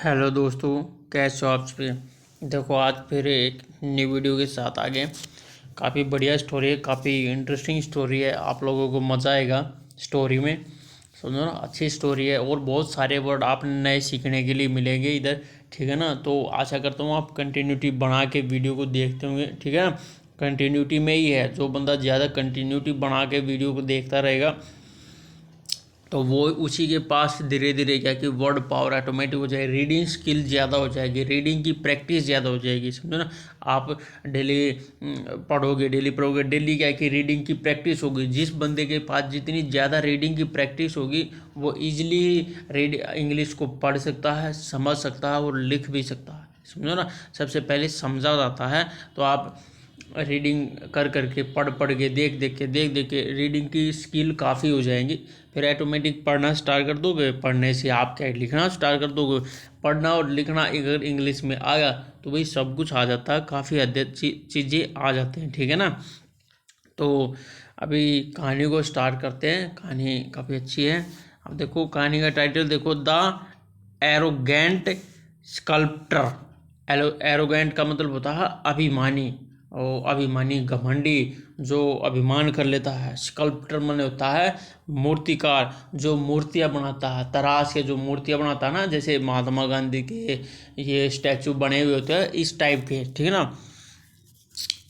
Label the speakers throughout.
Speaker 1: Hello दोस्तों, कैसे हो आप पे। देखो, आज फिर एक न्यू वीडियो के साथ आ गए। काफ़ी बढ़िया स्टोरी है, काफ़ी इंटरेस्टिंग स्टोरी है। आप लोगों को मज़ा आएगा स्टोरी में। समझो ना, अच्छी स्टोरी है और बहुत सारे वर्ड आप नए सीखने के लिए मिलेंगे इधर। ठीक है ना। तो आशा करता हूँ आप कंटिन्यूटी बना के वीडियो को देखते होंगे। ठीक है ना। कंटिन्यूटी में ही है, जो बंदा ज़्यादा कंटिन्यूटी बना के वीडियो को देखता रहेगा तो वो उसी के पास धीरे धीरे क्या कि वर्ड पावर ऑटोमेटिक हो जाएगी, रीडिंग स्किल ज़्यादा हो जाएगी, रीडिंग की प्रैक्टिस ज़्यादा हो जाएगी। समझो ना। आप डेली पढ़ोगे, डेली क्या कि रीडिंग की प्रैक्टिस होगी। जिस बंदे के पास जितनी ज़्यादा रीडिंग की प्रैक्टिस होगी वो ईजिली रीड इंग्लिश को पढ़ सकता है, समझ सकता है और लिख भी सकता है। समझो ना। सबसे पहले समझा जाता है तो आप रीडिंग कर करके पढ़ के देख देख के रीडिंग की स्किल काफ़ी हो जाएंगी। फिर ऑटोमेटिक पढ़ना स्टार्ट कर दोगे, पढ़ने से आप क्या लिखना स्टार्ट कर दोगे। पढ़ना और लिखना अगर इंग्लिश में आ गया तो भाई सब कुछ आ जाता है, काफ़ी हद तक चीज़ें आ जाती हैं। ठीक है ना। तो अभी कहानी को स्टार्ट करते हैं। कहानी काफ़ी अच्छी है। अब देखो कहानी का टाइटल देखो, द एरोगेंट स्कल्प्टर। एरोगेंट का मतलब होता है अभिमानी, और अभिमानी घमंडी जो अभिमान कर लेता है। स्कल्प्टर माने होता है मूर्तिकार, जो मूर्तियाँ बनाता है, तराश के जो मूर्तियाँ बनाता है ना, जैसे महात्मा गांधी के ये स्टैचू बने हुए होते हैं इस टाइप के। ठीक है ना।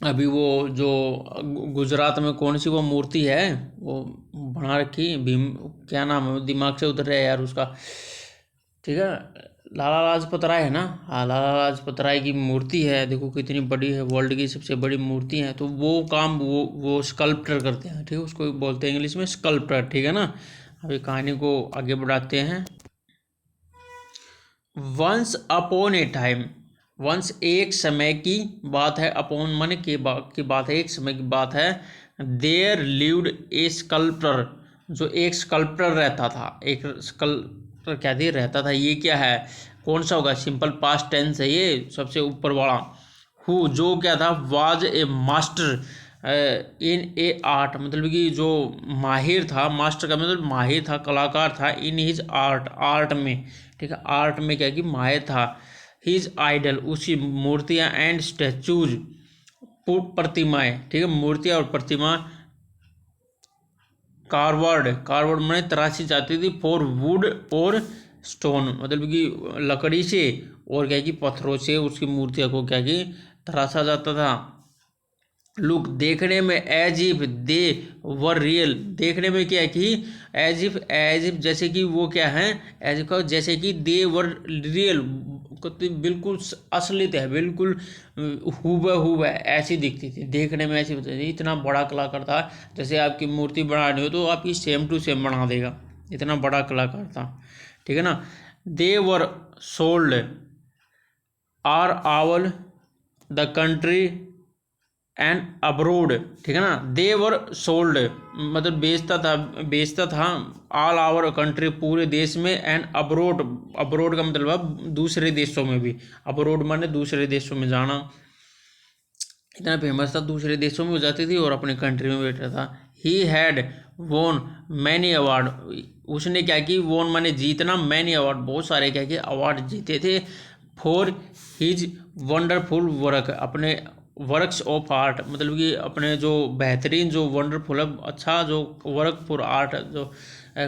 Speaker 1: अभी वो जो गुजरात में कौन सी वो मूर्ति है वो बना रखी, भीम, क्या नाम है, दिमाग से उतर रहा है यार उसका। ठीक है। लाला लाजपत राय है ना। हाँ, लाला लाजपत राय की मूर्ति है, देखो कितनी बड़ी है, वर्ल्ड की सबसे बड़ी मूर्ति है। तो वो काम वो स्कल्प्टर करते हैं। ठीक है, उसको बोलते हैं इंग्लिश में स्कल्प्टर। ठीक है ना। अभी कहानी को आगे बढ़ाते हैं। Once upon a time, once एक समय की बात है, अपॉन मन की बात है, एक समय की बात है। देयर लिव्ड ए स्कल्प्टर, जो एक स्कल्प्टर रहता था। एक स्कल्प्टर क्या थी, रहता था। ये क्या है, कौन सा होगा, सिंपल पास्ट टेंस है ये, सबसे ऊपर वाला। हु जो क्या था, was a master in A art, मतलब कि जो माहिर था, मास्टर का मतलब माहिर था, कलाकार था। इन हिज आर्ट, आर्ट में। ठीक है, आर्ट में क्या कि माहिर था। हिज आइडल, उसकी मूर्तियाँ, एंड स्टैचूज, प्रतिमाएं। ठीक है, मूर्तियाँ और प्रतिमा। कार्वर्ड, कार्वर्ड मैंने तराशी जाती थी। फॉर वुड और स्टोन, मतलब कि लकड़ी से और क्या कि पत्थरों से उसकी मूर्तियों को क्या कि तराशा जाता था। लुक, देखने में, as if they were real, देखने में क्या कि एज इफ जैसे कि वो क्या है, एज इफ जैसे कि दे वर रियल, बिल्कुल असलियत है, बिल्कुल हूबहू है, ऐसी दिखती थी, देखने में ऐसी होती थी। इतना बड़ा कलाकार था, जैसे आपकी मूर्ति बनानी हो तो आपकी सेम टू सेम बना देगा, इतना बड़ा कलाकार था। ठीक है ना। They were sold all over the country and abroad. ठीक है ना। देवर सोल्ड मतलब बेचता था ऑल आवर कंट्री, पूरे देश में, एंड अब्रोड, अब्रोड का मतलब है दूसरे देशों में भी। अब्रोड माने दूसरे देशों में जाना। इतना फेमस था, दूसरे देशों में जाती थी और अपने कंट्री में बैठा था। ही हैड वोन मैनी अवार्ड, उसने क्या कि वोन माने जीतना, मैनी अवार्ड बहुत सारे क्या कि अवार्ड जीते थे। फॉर हिज वंडरफुल वर्क, अपने वर्क्स ऑफ आर्ट, मतलब कि अपने जो बेहतरीन, जो वंडरफुल, अच्छा जो वर्क फॉर आर्ट, जो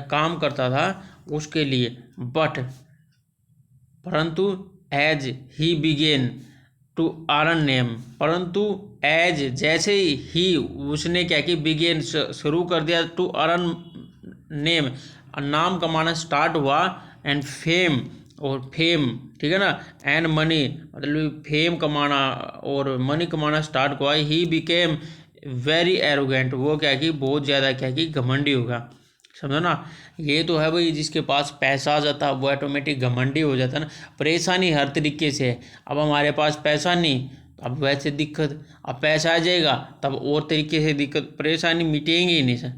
Speaker 1: काम करता था उसके लिए। बट परंतु as he begin to earn name, परंतु एज जैसे ही उसने क्या कि बिगेन शुरू कर दिया, टू अर्न नेम, नाम कमाना स्टार्ट हुआ, एंड फेम, और फेम। ठीक है ना। एंड मनी, मतलब फेम कमाना और मनी कमाना स्टार्ट हुआ। ही बिकेम वेरी एरोगेंट, वो क्या कि बहुत ज़्यादा क्या कि घमंडी होगा। समझो ना। ये तो है भाई, जिसके पास पैसा आ जाता है वो ऑटोमेटिक घमंडी हो जाता है ना। परेशानी हर तरीके से है। अब हमारे पास पैसा नहीं, अब वैसे दिक्कत, अब पैसा आ जाएगा तब और तरीके से दिक्कत, परेशानी मिटेंगी ही नहीं सर।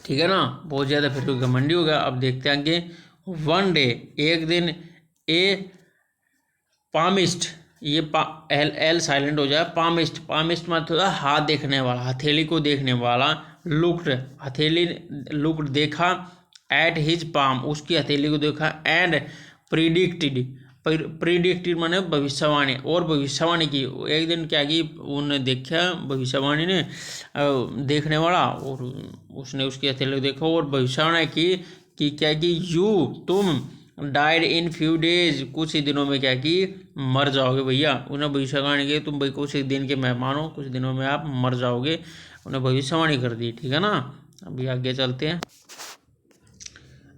Speaker 1: ठीक है ना। बहुत ज़्यादा फिर तो घमंडी होगा। अब देखते हैं आगे। वन डे, एक दिन, ए पामिस्ट, ये एल एल साइलेंट हो जाए, पामिस्ट, पामिस्ट मतलब होता है हाथ देखने वाला, हथेली को देखने वाला। लुक्ड, हथेली, लुक्ड देखा, एट हिज पाम, उसकी हथेली को देखा, एंड प्रिडिक्टेड, प्रिडिक्टेड माने भविष्यवाणी, और भविष्यवाणी की। एक दिन क्या की उन्होंने देखा, भविष्यवाणी ने देखने वाला, और उसने उसके हथेली देखा और भविष्यवाणी की कि क्या कि तुम डाइड इन फ्यू डेज, कुछ ही दिनों में क्या कि मर जाओगे भैया। उन्हें भविष्यवाणी की तुम भाई कुछ ही दिन के मेहमान हो, कुछ दिनों में आप मर जाओगे, उन्हें भविष्यवाणी कर दी, ठीक है ना। अभी आगे चलते हैं।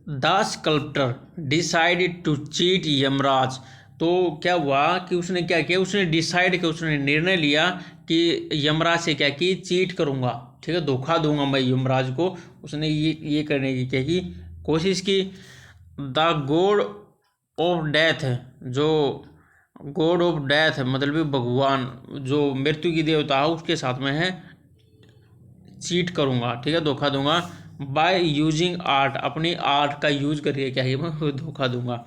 Speaker 1: The sculptor decided to cheat Yamraj. तो क्या हुआ कि उसने क्या किया, उसने डिसाइड किया, उसने निर्णय लिया कि यमराज से क्या कि चीट करूंगा, ठीक है, धोखा दूंगा मैं यमराज को। उसने ये करने की क्या की कोशिश की। द गॉड ऑफ डेथ, जो गॉड ऑफ डेथ मतलब भी भगवान जो मृत्यु की देवता है उसके साथ में है, चीट करूंगा, ठीक है, धोखा दूंगा। बाय यूजिंग आर्ट, अपनी आर्ट का यूज करके क्या है मैं धोखा दूंगा।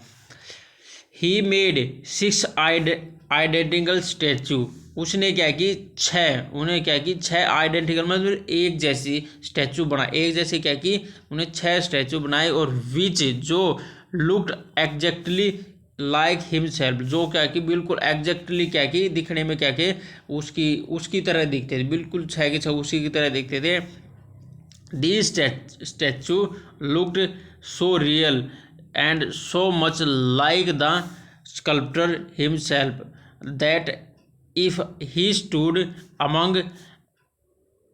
Speaker 1: ही मेड 6 आइडेंटिकल स्टैचू, उसने क्या की उन्हें क्या की 6 आइडेंटिकल मतलब एक जैसी स्टैचू बना, एक जैसे क्या की उन्हें 6 स्टैचू बनाए, और विच जो लुक्ड एग्जैक्टली लाइक हिमसेल्फ, जो क्या कि बिल्कुल एग्जैक्टली क्या कि दिखने में क्या कि उसकी उसकी तरह दिखते थे, बिल्कुल 6 के 6 उसी की तरह दिखते थे। These statue looked so real and so much like the sculptor himself that if he stood among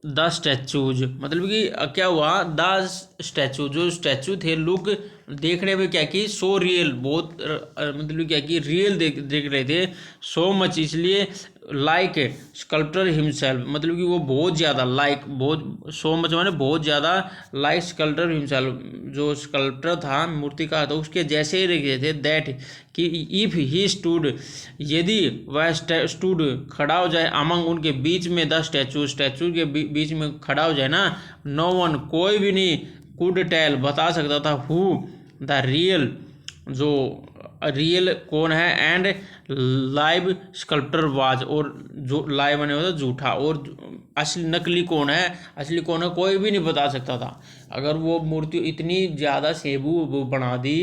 Speaker 1: the statues, मतलब कि क्या हुआ, द स्टैचू जो स्टैचू थे लुक देखने में क्या कि सो रियल, बहुत मतलब क्या कि रियल देख रहे थे, सो मच इसलिए लाइक स्कल्प्टर हिमसेल्फ, मतलब कि वो बहुत ज़्यादा लाइक, बहुत सो मच माने बहुत ज़्यादा लाइक स्कल्प्टर हिमसेल्फ, जो स्कल्प्टर था मूर्तिकार था उसके जैसे ही दिख रहे थे। दैट कि इफ ही स्टूड, यदि वह स्टूड खड़ा हो जाए, अमंग उनके बीच में, द स्टैचू के बीच में खड़ा हो जाए ना, नो वन कोई भी नहीं, कुड टेल बता सकता था, हु द रियल जो रियल कौन है, एंड लाइव स्कल्प्टर वाज, और जो लाइव बने होता झूठा, और असली नकली कौन है, असली कौन है कोई भी नहीं बता सकता था। अगर वो मूर्ति इतनी ज़्यादा सेबू वो बना दी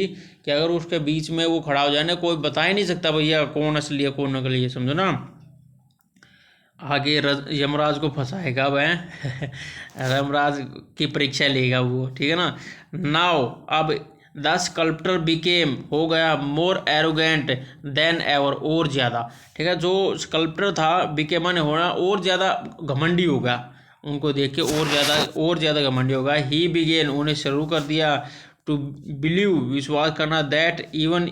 Speaker 1: कि अगर उसके बीच में वो खड़ा हो जाए ना, कोई बता ही नहीं सकता भैया कौन असली है कौन नकली है, समझो ना। आगे यमराज को फंसाएगा वह यमराज की परीक्षा लेगा वो, ठीक है ना। नाउ अब द स्कल्प्टर बिकेम हो गया मोर एरोगेंट देन एवर, और ज़्यादा, ठीक है, जो स्कल्प्टर था बिके माने होना और ज़्यादा घमंडी हो गया, उनको देख के और ज़्यादा घमंडी हो गया। ही बिगेन उन्हें शुरू कर दिया टू बिलीव विश्वास करना, that even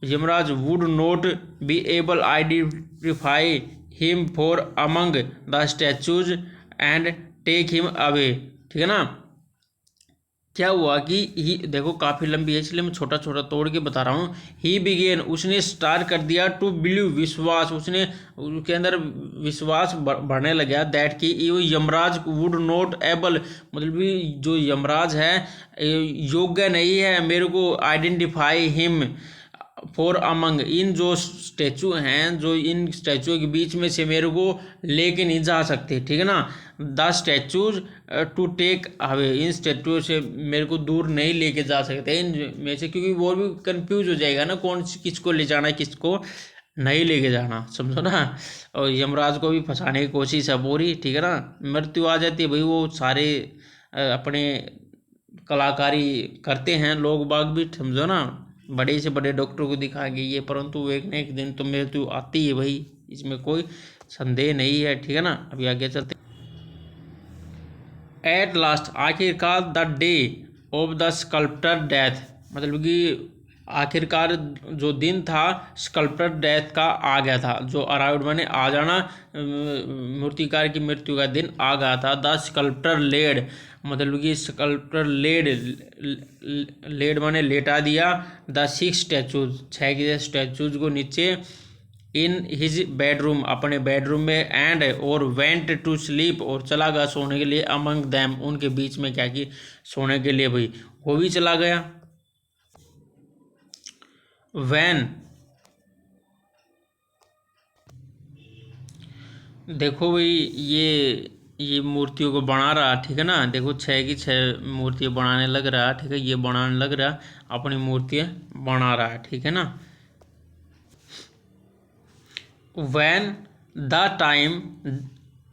Speaker 1: Yamraj would not be able identify him for among the statues and take him away, ठीक है ना। क्या हुआ कि ही देखो काफ़ी लंबी है इसलिए मैं छोटा छोटा तोड़ के बता रहा हूँ। ही बिगेन उसने स्टार्ट कर दिया टू बिलीव विश्वास, उसने उसके अंदर विश्वास बढ़ने लगा, दैट कि यमराज वुड नॉट एबल, मतलब भी जो यमराज है योग्य नहीं है मेरे को आइडेंटिफाई हिम फॉर अमंग, इन जो स्टैचू हैं, जो इन स्टैचू के बीच में से मेरे को लेके नहीं जा सकते, ठीक है ना। The statues to take away, इन स्टैचू से मेरे को दूर नहीं लेके जा सकते इन में से, क्योंकि वो भी कंफ्यूज हो जाएगा ना कौन किसको ले जाना किसको नहीं लेके जाना, समझो ना। और यमराज को भी फंसाने की कोशिश है पूरी, ठीक है ना। मृत्यु आ जाती है भाई, वो सारे अपने कलाकारी करते हैं लोग बाग भी, समझो ना, बड़े से बड़े डॉक्टर को दिखाएंगे ये, परंतु एक न एक दिन तो मृत्यु आती है भाई, इसमें कोई संदेह नहीं है, ठीक है ना। अभी आगे चलते। एट लास्ट आखिरकार the day of the sculptor death, मतलब कि आखिरकार जो दिन था स्कल्प्टर डेथ का आ गया था, जो अराइव्ड माने आ जाना, मूर्तिकार की मृत्यु का दिन आ गया था। द स्कल्प्टर लेड, मतलब कि स्कल्प्टर लेड माने लेटा दिया, द 6 स्टैचूज 6 के स्टैचूज को नीचे, इन हिज बेडरूम अपने बेडरूम में, एंड और वेंट टू स्लीप और चला गया सोने के लिए, अमंग दैम उनके बीच में क्या कि सोने के लिए भाई वो भी चला गया। वैन देखो भाई ये मूर्तियों को बना रहा, ठीक है ना। देखो 6 की 6 मूर्तियाँ बनाने लग रहा, ठीक है। ये बनाने लग रहा, अपनी मूर्तियाँ बना रहा है, ठीक है ना। When the time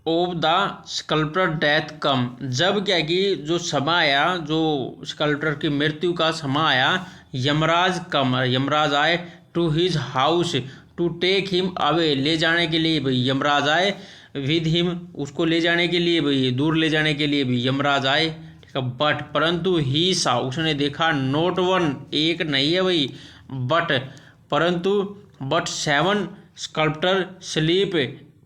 Speaker 1: of the sculptor death come, जब क्या कि जो समय आया, जो स्कल्पटर की मृत्यु का समय आया, यमराज आए to his house to take him away, ले जाने के लिए भाई यमराज आए, विद हिम, उसको ले जाने के लिए भाई, दूर ले जाने के लिए भी यमराज आए, ठीक है। बट परंतु ही सा, उसने देखा, नोट वन, एक नहीं है भाई, बट परंतु, but 7 sculptor sleep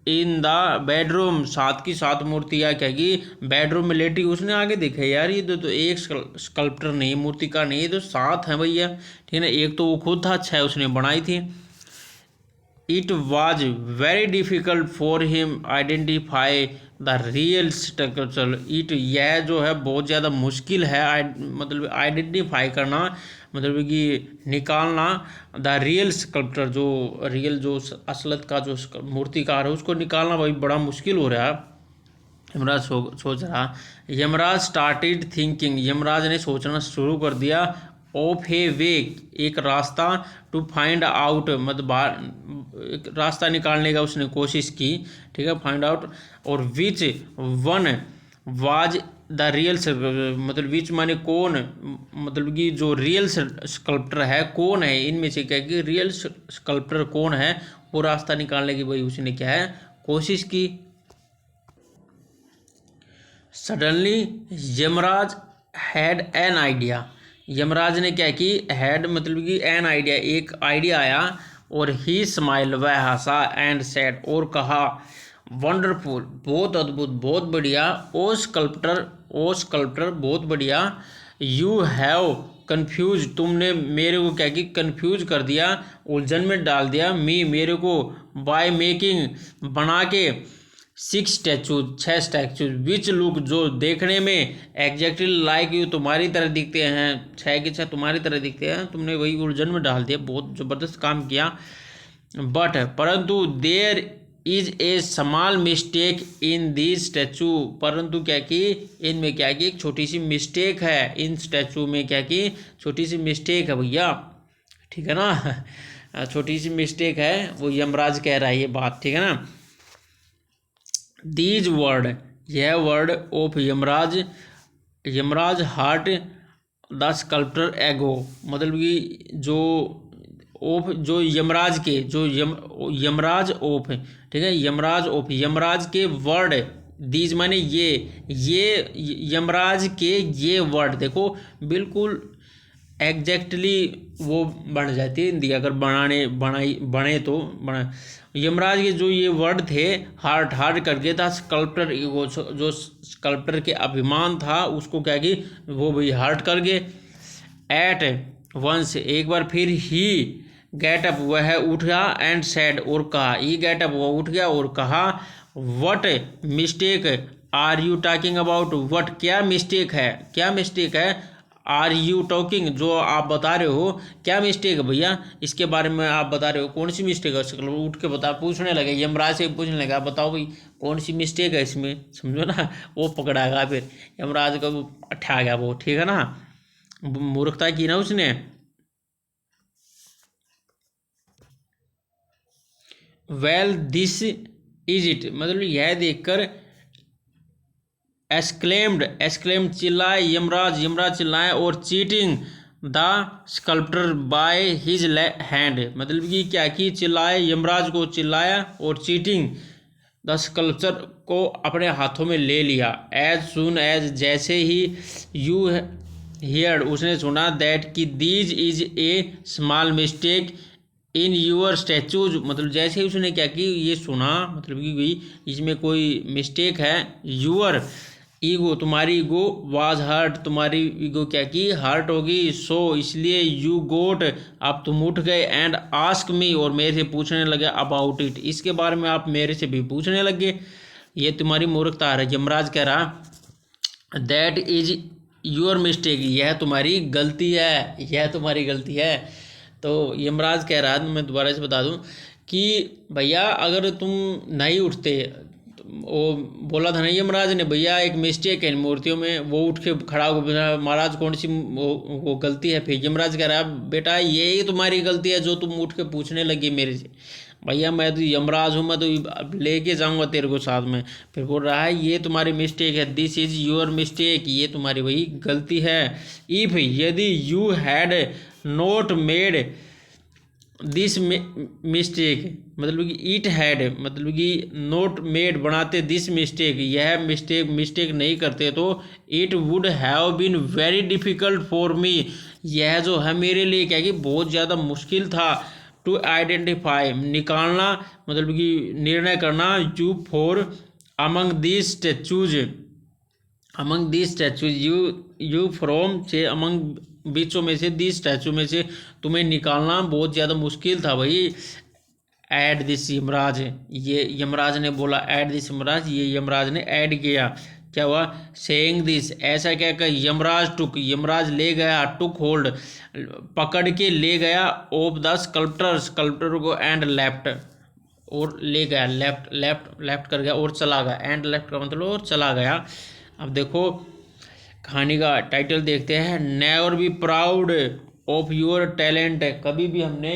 Speaker 1: in the bedroom, 7 की 7 मूर्तियाँ क्या कि बेडरूम में लेटी। उसने आगे देखा यार ये तो एक स्कल्पटर नहीं, मूर्तिकार नहीं, ये तो 7 है भैया, ठीक है ना। एक तो वो खुद था, 6 उसने बनाई थी। It was very difficult for him identify the real structure. यह जो है बहुत ज़्यादा मुश्किल है, मतलब आइडेंटिफाई करना, मतलब कि निकालना, द रियल स्कल्पटर, जो रियल जो असलत का जो मूर्तिकार है उसको निकालना भाई बड़ा मुश्किल हो रहा है। यमराज सोच रहा, यमराज स्टार्टेड थिंकिंग, यमराज ने सोचना शुरू कर दिया, ऑफ ए वे, एक रास्ता, टू फाइंड आउट, मतलब एक रास्ता निकालने का उसने कोशिश की, ठीक है, फाइंड आउट। और which one was the real, मतलब विच माने कौन, मतलब कि जो रियल स्कल्पटर है कौन है, इनमें से क्या कि रियल स्कल्पटर कौन है, वो रास्ता निकालने की भाई उसने क्या है कोशिश की। Suddenly Yamraj had an idea, Yamraj ने क्या की, हैड मतलब कि एन आइडिया, एक आइडिया आया, और ही स्माइल, वह हंसा, एंड सेड, और कहा, वंडरफुल, बहुत अद्भुत, बहुत बढ़िया, ओ स्कल्पटर बहुत बढ़िया, यू हैव कन्फ्यूज, तुमने मेरे को क्या कि कन्फ्यूज कर दिया, उलझन में डाल दिया, मेरे को, बाय मेकिंग, बना के, 6 स्टैचूज विच लुक, जो देखने में, एग्जैक्टली लाइक यू, तुम्हारी तरह दिखते हैं, 6 के 6 तुम्हारी तरह दिखते हैं, तुमने वही उलझन में डाल दिया, बहुत ज़बरदस्त काम किया। बट परंतु there is a small mistake in this statue, परंतु क्या कि इनमें क्या कि एक छोटी सी मिस्टेक है, इन स्टैचू में क्या कि छोटी सी मिस्टेक है भैया, ठीक है ना। छोटी सी मिस्टेक है, वो यमराज कह रहा है ये बात, ठीक है ना। दीज वर्ड, यह word of Yamraj heart the sculptor एगो, मतलब कि जो ऑफ, जो यमराज के, जो यमराज ऑफ, ठीक है, यमराज के वर्ड, दीज माने ये यमराज के ये वर्ड, देखो बिल्कुल एग्जैक्टली वो बन जाती है हिंदी, अगर बने तो यमराज के जो ये वर्ड थे, हार्ट करके था, स्कल्पटर ईगो, जो स्कल्पटर के अभिमान था उसको क्या कि वो भी हार्ट कर गए। एट वंस, एक बार फिर, ही गेट अप, वह उठा, एंड सेड, और कहा, ही गेट अप, वह उठ गया और कहा, what mistake are you talking about, what, क्या मिस्टेक है, आर यू टॉकिंग, जो आप बता रहे हो, क्या मिस्टेक है भैया, इसके बारे में आप बता रहे हो, कौन सी मिस्टेक है, उठ के बता, पूछने लगे, यमराज से पूछने लगा, बताओ भाई कौन सी मिस्टेक है इसमें, समझो ना। वो पकड़ाएगा फिर यमराज का, वो ठा गया वो, ठीक है ना, मूर्खता की ना उसने। वेल दिस इज इट, मतलब यह देखकर, एक्सक्लेम्ड चिल्लाए, यमराज चिल्लाए, और cheating the sculptor by his hand, मतलब कि क्या की, चिल्लाए, यमराज को चिल्लाया, और चीटिंग द स्कल्पचर को अपने हाथों में ले लिया। एज सुन एज, जैसे ही, यू हियर्ड, उसने सुना, दैट कि these is a small mistake in your statues, मतलब जैसे ही उसने क्या की, ये सुना, मतलब कि इसमें कोई मिस्टेक है, यूअर ईगो, तुम्हारी ईगो, वाज हर्ट, तुम्हारी ईगो क्या की, हर्ट होगी, सो इसलिए, यू गोट, अब तुम उठ गए, एंड आस्क मी, और मेरे से पूछने लगे, अबाउट इट, इसके बारे में आप मेरे से भी पूछने लगे, ये तुम्हारी मूर्खता है। यमराज कह रहा, दैट इज योर मिस्टेक, यह तुम्हारी गलती है, तो यमराज कह रहा है, मैं दोबारा से बता दूं कि भैया अगर तुम नहीं उठते, वो बोला था ना यमराज ने, भैया एक मिस्टेक है इन मूर्तियों में। वो उठ के खड़ा हो गया, महाराज कौन सी वो गलती है? फिर यमराज कह रहा है बेटा यही तुम्हारी गलती है जो तुम उठ के पूछने लगी मेरे से। भैया मैं तो यमराज हूँ, मैं तो लेके जाऊँगा तेरे को साथ में। फिर बोल रहा है ये तुम्हारी मिस्टेक है, दिस इज योर मिस्टेक, ये तुम्हारी वही गलती है। इफ यदि you had not made this mistake, मतलब कि इट हैड, मतलब कि नोट मेड बनाते दिस मिस्टेक, यह मिस्टेक नहीं करते तो it would have been very difficult for me, यह जो है मेरे लिए क्या कि बहुत ज़्यादा मुश्किल था। टू आइडेंटिफाई, निकालना, मतलब कि निर्णय करना, you for among this statues, among this statues, you from से अमंग, बीचों में से, दिस स्टैचू में से तुम्हें निकालना बहुत ज़्यादा मुश्किल था भाई। ऐड दिस यमराज, ये यमराज ने बोला ऐड दिस यमराज, ये यमराज ने ऐड किया। क्या हुआ? सेइंग दिस, ऐसा क्या कर, यमराज टुक, यमराज ले गया, टुक होल्ड, पकड़ के ले गया, ऑफ द स्कल्प्टर को, एंड लेफ्ट, और ले गया, लेफ्ट कर गया और चला गया। एंड लेफ्ट का मतलब और चला गया। अब देखो कहानी का टाइटल देखते हैं, never be proud of your talent, कभी भी हमने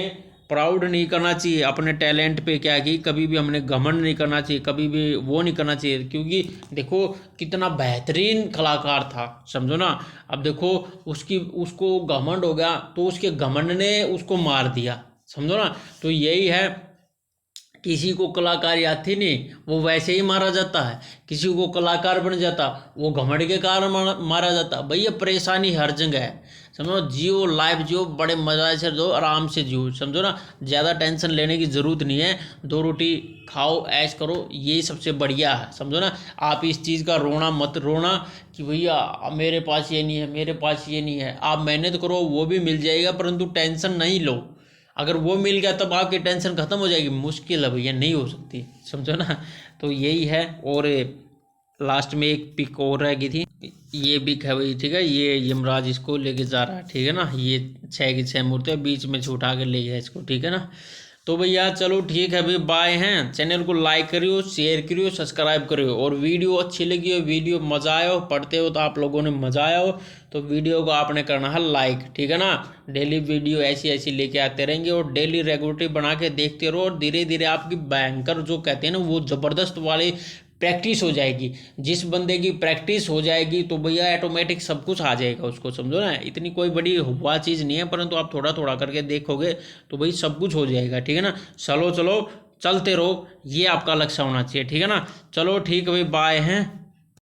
Speaker 1: प्राउड नहीं करना चाहिए अपने टैलेंट पे, क्या कि कभी भी हमने घमंड नहीं करना चाहिए, कभी भी वो नहीं करना चाहिए, क्योंकि देखो कितना बेहतरीन कलाकार था, समझो ना। अब देखो उसको घमंड हो गया तो उसके घमंड ने उसको मार दिया, समझो ना। तो यही है, किसी को कलाकारी आती नहीं वो वैसे ही मारा जाता है, किसी को कलाकार बन जाता वो घमंड के कारण मारा जाता। भैया परेशानी हर जगह है, समझो, जियो लाइफ जियो, बड़े मजा से दो, आराम से जियो, समझो ना। ज़्यादा टेंशन लेने की ज़रूरत नहीं है, 2 रोटी खाओ, ऐश करो, यही सबसे बढ़िया है, समझो ना। आप इस चीज़ का रोना मत रोना कि भैया मेरे पास ये नहीं है, मेरे पास ये नहीं है। आप मेहनत करो, वो भी मिल जाएगा, परंतु टेंशन नहीं लो। अगर वो मिल गया तब आपकी टेंशन खत्म हो जाएगी, मुश्किल है भैया, नहीं हो सकती, समझो ना। तो यही है। और लास्ट में एक पिक और रह गई थी, ये पिक है भाई, ठीक है, ये यमराज इसको लेके जा रहा है, ठीक है ना। ये 6 की 6 मूर्तियाँ बीच में से उठा के ले गया इसको, ठीक है ना। तो भैया चलो ठीक है भाई, बाय हैं। चैनल को लाइक करियो, शेयर करियो, सब्सक्राइब करियो, और वीडियो अच्छी लगी हो, वीडियो मज़ा आया हो, पढ़ते हो तो आप लोगों ने मज़ा आया हो तो वीडियो को आपने करना है लाइक, ठीक है ना। डेली वीडियो ऐसी लेके आते रहेंगे और डेली रेगुलरिटी बना के देखते रहो, और धीरे धीरे आपकी भयंकर जो कहते हैं ना वो ज़बरदस्त वाली प्रैक्टिस हो जाएगी। जिस बंदे की प्रैक्टिस हो जाएगी तो भैया ऑटोमेटिक सब कुछ आ जाएगा उसको, समझो ना। इतनी कोई बड़ी हुआ चीज़ नहीं है, परंतु आप थोड़ा थोड़ा करके देखोगे तो भाई सब कुछ हो जाएगा, ठीक है ना। चलो चलते रहो, ये आपका लक्ष्य होना चाहिए, ठीक है ना। चलो ठीक है भाई, बाय हैं।